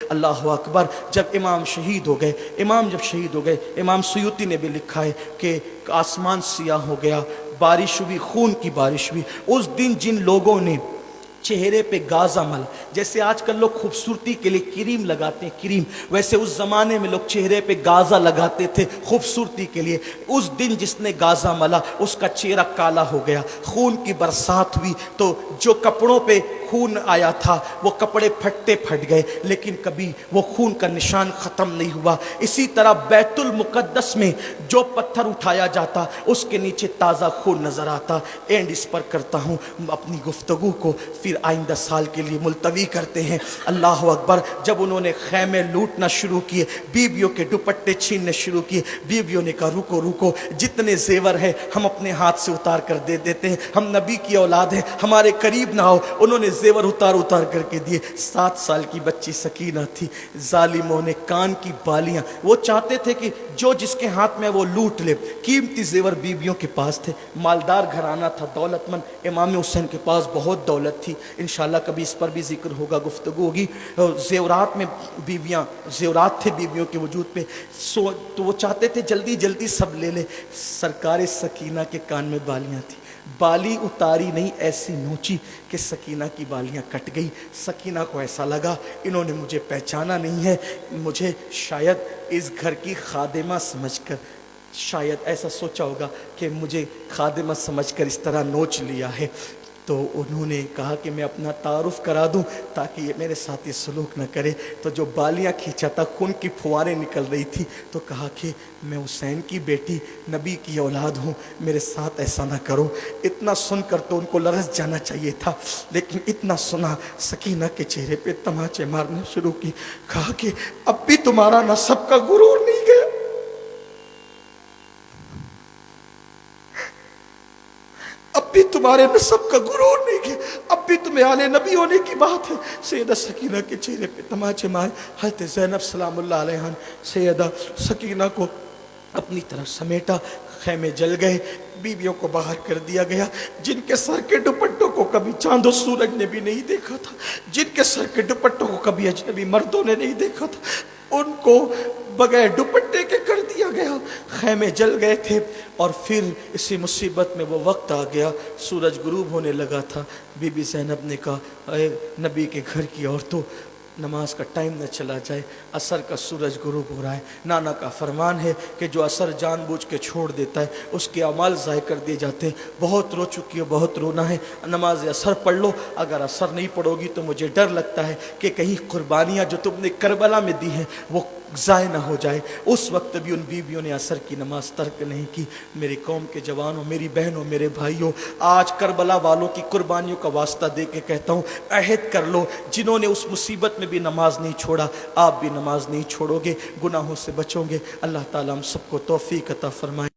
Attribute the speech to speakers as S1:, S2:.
S1: اللہ اکبر. جب امام شہید ہو گئے، امام سیوطی نے بھی لکھا ہے کہ آسمان سیاہ ہو گیا، بارش ہوئی، خون کی بارش ہوئی. اس دن جن لوگوں نے چہرے پہ گاز عمل، جیسے آج کل لوگ خوبصورتی کے لیے کریم لگاتے ہیں کریم، ویسے اس زمانے میں لوگ چہرے پہ گازا لگاتے تھے خوبصورتی کے لیے. اس دن جس نے گازا ملا اس کا چہرہ کالا ہو گیا، خون کی برسات ہوئی، تو جو کپڑوں پہ خون آیا تھا وہ کپڑے پھٹتے پھٹ گئے، لیکن کبھی وہ خون کا نشان ختم نہیں ہوا. اسی طرح بیت المقدس میں جو پتھر اٹھایا جاتا اس کے نیچے تازہ خون نظر آتا. اینڈ اس پر کرتا ہوں اپنی گفتگو کو، پھر آئندہ سال کے لیے ملتوی کرتے ہیں. اللہ اکبر. جب انہوں نے خیمے لوٹنا شروع کیے، بیویوں کے دوپٹے چھیننے شروع کیے، بیویوں نے کہا رکو رکو، جتنے زیور ہیں ہم اپنے ہاتھ سے اتار کر دے دیتے ہیں، ہم نبی کی اولاد ہیں، ہمارے قریب نہ ہو. انہوں نے زیور اتار کر کے دیے. 7 سال کی بچی سکینہ تھی. ظالموں نے کان کی بالیاں، وہ چاہتے تھے کہ جو جس کے ہاتھ میں وہ لوٹ لے. قیمتی زیور بیویوں کے پاس تھے، مالدار گھرانہ تھا، دولت مند. امام حسین کے پاس بہت دولت تھی، انشاءاللہ کبھی اس پر بھی ذکر ہوگا، گفتگو ہوگی. زیورات میں زیورات تھے بیویوں کے وجود پہ، تو وہ چاہتے تھے جلدی جلدی سب لے لے. سرکار سکینہ کے کان میں بالیاں تھی، بالی اتاری نہیں، ایسی نوچی کہ سکینہ کی بالیاں کٹ گئی. سکینہ کو ایسا لگا انہوں نے مجھے پہچانا نہیں ہے، مجھے شاید اس گھر کی خادمہ سمجھ کر، شاید ایسا سوچا ہوگا کہ مجھے خادمہ سمجھ کر اس طرح نوچ لیا ہے. تو انہوں نے کہا کہ میں اپنا تعارف کرا دوں تاکہ یہ میرے ساتھ یہ سلوک نہ کرے. تو جو بالیاں کھینچا تھا خون کی پھواریں نکل رہی تھی، تو کہا کہ میں حسین کی بیٹی، نبی کی اولاد ہوں، میرے ساتھ ایسا نہ کرو. اتنا سن کر تو ان کو لرز جانا چاہیے تھا، لیکن اتنا سنا سکینہ کے چہرے پہ تماچے مارنے شروع کی. کہا کہ اب بھی تمہارا نسب کا غرور نہیں گیا، اب بھی تمہارے نسب کا غرور نہیں گیا، اب بھی تمہیں آل نبی ہونے کی بات ہے. سیدہ سکینہ کے چہرے پہ تماچے مارے. حضرت زینب سلام اللہ علیہ سیدہ سکینہ کو اپنی طرف سمیٹا. خیمے جل گئے، بیویوں کو باہر کر دیا گیا. جن کے سر کے دوپٹوں کو کبھی چاند و سورج نے بھی نہیں دیکھا تھا، جن کے سر کے دوپٹوں کو کبھی اجنبی مردوں نے نہیں دیکھا تھا، ان کو بغیر دوپٹے کے کر دیا گیا. خیمے جل گئے تھے. اور پھر اسی مصیبت میں وہ وقت آ گیا، سورج غروب ہونے لگا تھا. بی بی زینب نے کہا اے نبی کے گھر کی عورتوں، نماز کا ٹائم نہ چلا جائے، عصر کا سورج غروب ہو رہا ہے. نانا کا فرمان ہے کہ جو عصر جان بوجھ کے چھوڑ دیتا ہے اس کے اعمال ضائع کر دیے جاتے ہیں. بہت رو چکی ہو، بہت رونا ہے، نماز عصر پڑھ لو. اگر عصر نہیں پڑھو گی تو مجھے ڈر لگتا ہے کہ کہیں قربانیاں جو تم نے کربلا میں دی ہیں وہ ضائع نہ ہو جائے. اس وقت بھی ان بیویوں نے عصر کی نماز ترک نہیں کی. میری قوم کے جوانوں، میری بہنوں، میرے بھائیوں، آج کربلا والوں کی قربانیوں کا واسطہ دے کے کہتا ہوں، عہد کر لو، جنہوں نے اس مصیبت میں بھی نماز نہیں چھوڑا، آپ بھی نماز نہیں چھوڑو گے، گناہوں سے بچو گے. اللہ تعالیٰ ہم سب کو توفیق عطا فرمائے.